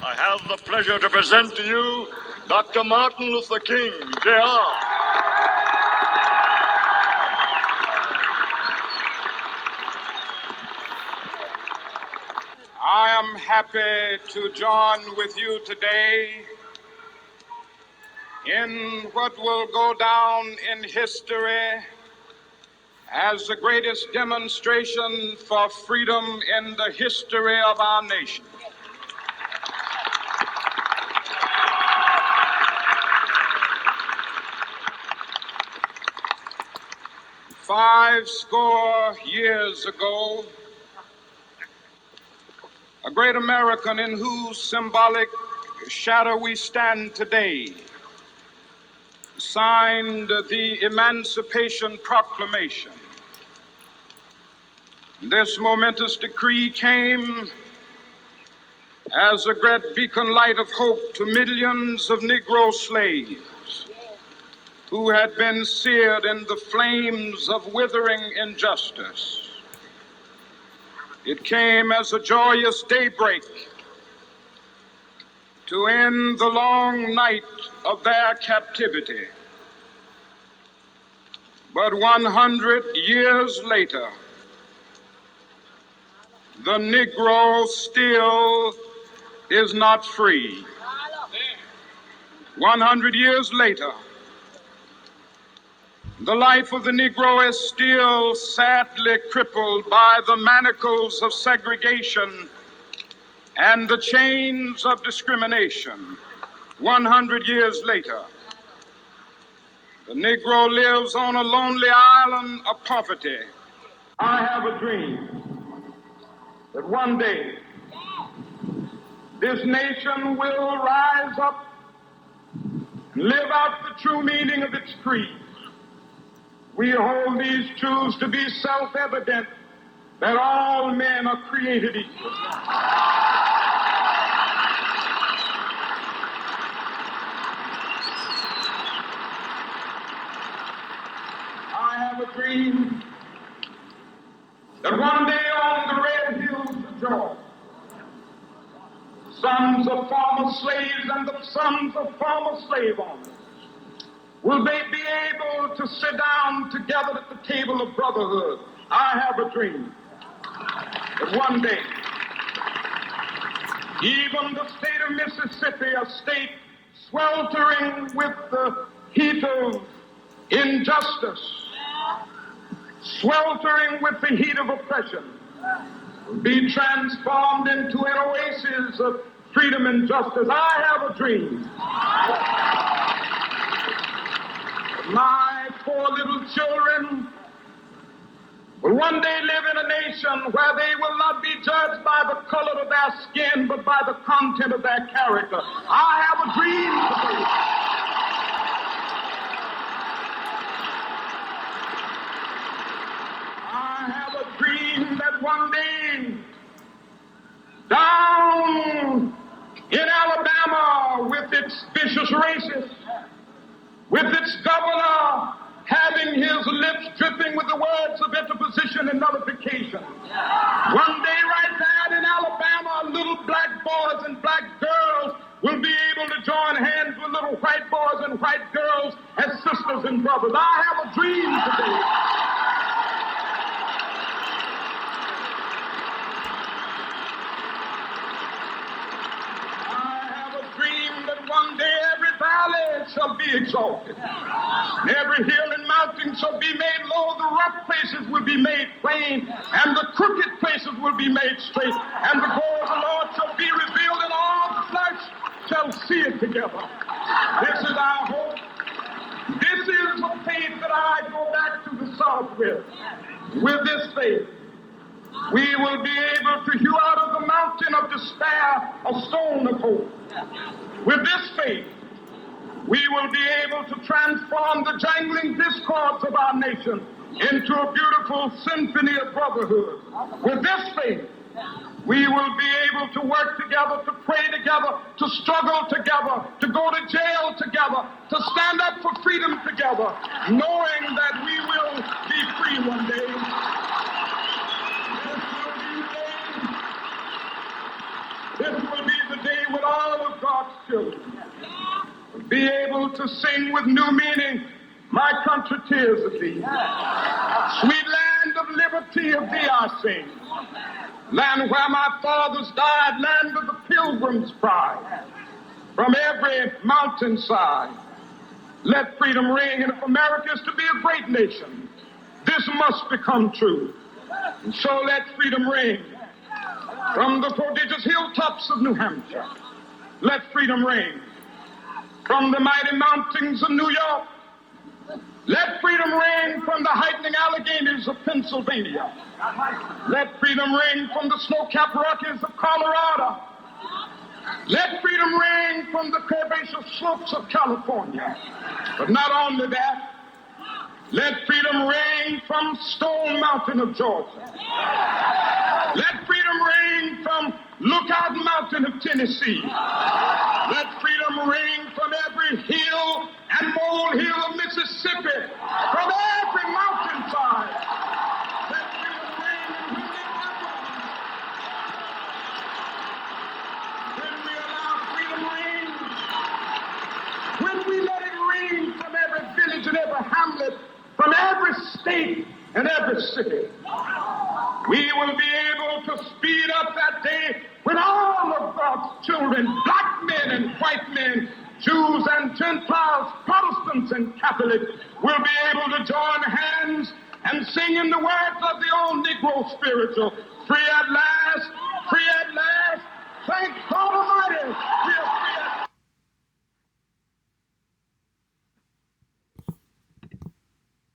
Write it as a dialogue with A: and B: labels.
A: I have the pleasure to present to you Dr. Martin Luther King, Jr.
B: I am happy to join with you today in what will go down in history as the greatest demonstration for freedom in the history of our nation. Five score years ago, a great American in whose symbolic shadow we stand today signed the Emancipation Proclamation. This momentous decree came as a great beacon light of hope to millions of Negro slaves who had been seared in the flames of withering injustice. It came as a joyous daybreak to end the long night of their captivity. But 100 years later, the Negro still is not free. 100 years later, the life of the Negro is still sadly crippled by the manacles of segregation and the chains of discrimination. 100 years later, the Negro lives on a lonely island of poverty. I have a dream that one day this nation will rise up and live out the true meaning of its creed. We hold these truths to be self-evident, that all men are created equal. I have a dream that one day on the red hills of Georgia, sons of former slaves and the sons of former slave owners will they be able to sit down together at the table of brotherhood. I have a dream that one day, even the state of Mississippi, a state sweltering with the heat of injustice, sweltering with the heat of oppression, will be transformed into an oasis of freedom and justice. I have a dream. My poor little children will one day live in a nation where they will not be judged by the color of their skin, but by the content of their character. I have a dream today. I have a dream that one day, down in Alabama, with its vicious racists, with its governor having his lips dripping with the words of interposition and nullification. One day right there in Alabama, little black boys and black girls will be able to join hands with little white boys and white girls as sisters and brothers. I have a dream today. One day every valley shall be exalted, and every hill and mountain shall be made low. The rough places will be made plain, and the crooked places will be made straight. And the glory of the Lord shall be revealed, and all flesh shall see it together. This is our hope. This is the faith that I go back to the South with. With this faith, we will be able to hew out of the mountain of despair a stone of hope. With this faith, we will be able to transform the jangling discords of our nation into a beautiful symphony of brotherhood. With this faith, we will be able to work together, to pray together, to struggle together, to go to jail together, to stand up for freedom together, knowing that we will be free one day. This will be the day when be able to sing with new meaning, my country, tears of thee. Sweet land of liberty, of thee I sing. Land where my fathers died, land of the pilgrim's pride. From every mountainside, let freedom ring. And if America is to be a great nation, this must become true. And so let freedom ring. From the prodigious hilltops of New Hampshire, let freedom ring. From the mighty mountains of New York, let freedom ring. From the heightening Alleghenies of Pennsylvania, let freedom ring. From the snow-capped Rockies of Colorado, let freedom ring. From the curvaceous slopes of California. But not only that, let freedom ring from Stone Mountain of Georgia. Let freedom ring from Lookout Mountain of Tennessee. Let freedom ring from every hill and molehill of Mississippi, from every mountainside. Let freedom ring when we allow freedom ring, when we let it ring from every village and every hamlet, from every state and every city, we will be able to speed up that day when all of God's children, black men and white men, Jews and Gentiles, Protestants and Catholics, will be able to join hands and sing in the words of the old Negro spiritual, free at last, thank God Almighty, we are